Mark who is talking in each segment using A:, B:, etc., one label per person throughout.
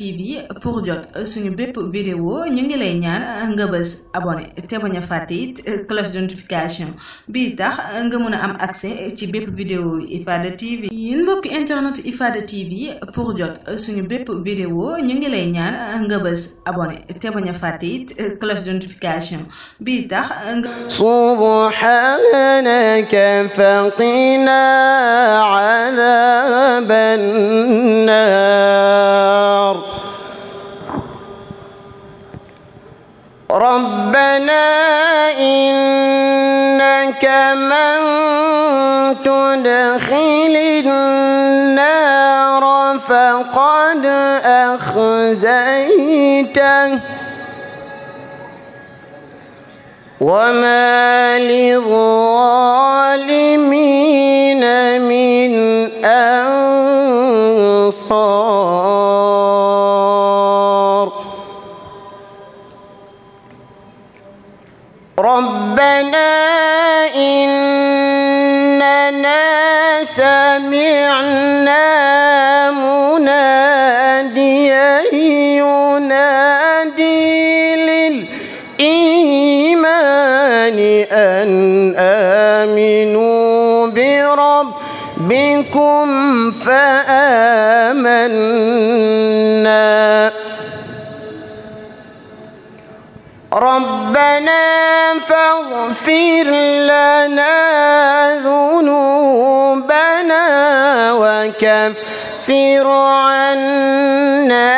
A: TV pour jot suñu bépp vidéo ñu ngi lay ñaan nga bës abonné te bañ a fàtte it cloche de notification bi tax nga mën a am accès ci bépp vidéo Ifada TV. yéen mbokki internet Ifada TV pour jot suñu bépp vidéo ñu ngi lay ñaan nga bës abonné te bañ a fàtte it cloche de notification bi tax nga
B: subhanaka faqina adhaban nar rabbana innaka man tudkhilin nar faqad akhzaytah وما للظالمين من أنصار ربنا إننا سمعنا مناديا ينادي أن آمنوا بربكم فآمنا ربنا فاغفر لنا ذنوبنا وكفر عنا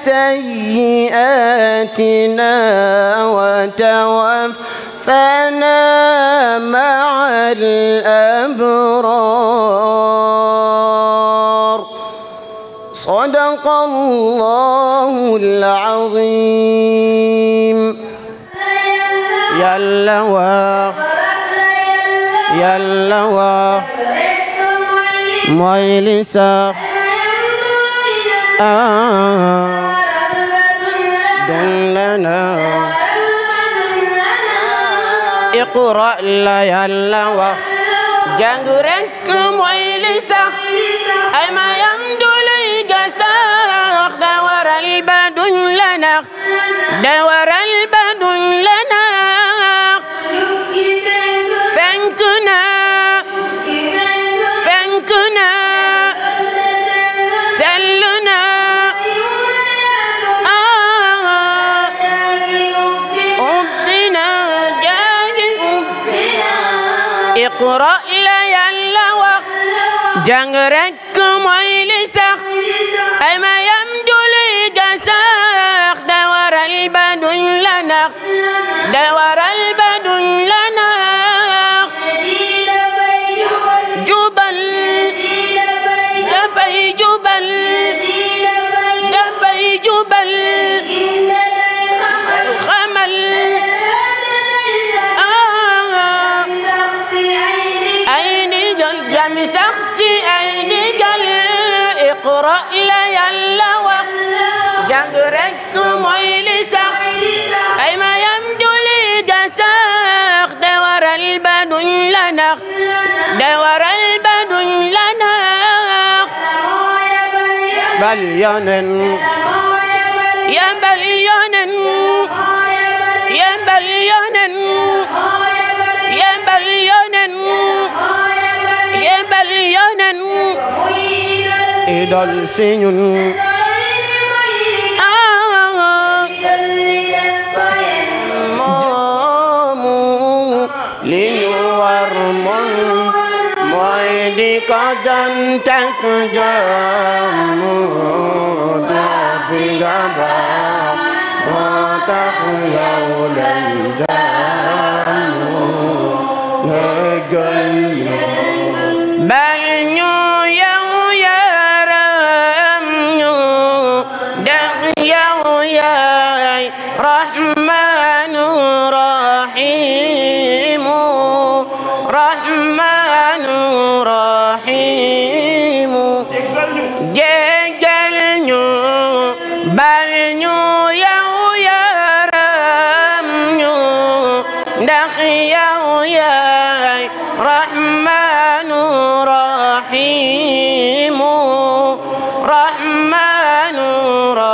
B: سيئاتنا وتوفنا مع الأبرار صدق الله العظيم يلا مجلسا دلنا اقرأ يلا جنگ رك مجلسا أي ما يمدو لي قساق دور البدن لنا دور البدن لنا فانكنا سلنا أبنا جاهي اقرأ يلا جنگ رك مجلسا أي ما يمدو لي قساق دور البدن لنا دور البدن لنا جبل دفي جبل دفي جبل خمل أين قل جمسخسي أين قل اقرأ يلا جنگ رك مجلسا أي ما يمدو لي قساق دور البدن لنا دور البدن لنا بليونن يا بليونن يا بليونن يا بليونن يا بليونن إدل سينون ليورمون مويدي كجن تكجامو دابيغابا وتخيو لنجامو نجل بل نيو يو يرام نيو دق يو ياي رحمن رحيم رحمن رحيم جيجل نيو بل نيو يو يرام نيو دق يو ياي رحمن رحيم رحمن رحيم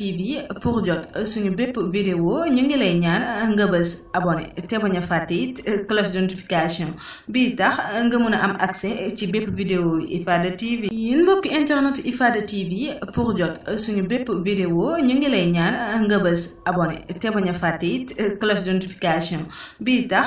A: TV pour jot suñu bépp vidéo ñu ngi lay ñaan nga bës abonné te bañ a fàtte it cloche de notification bi tax nga mën a am accès ci bépp vidéo Ifada TV. yéen mbokk internet Ifada TV pour jot suñu bépp vidéo ñu ngi lay ñaan nga bës abonné te bañ a fàtte it cloche de notification bi tax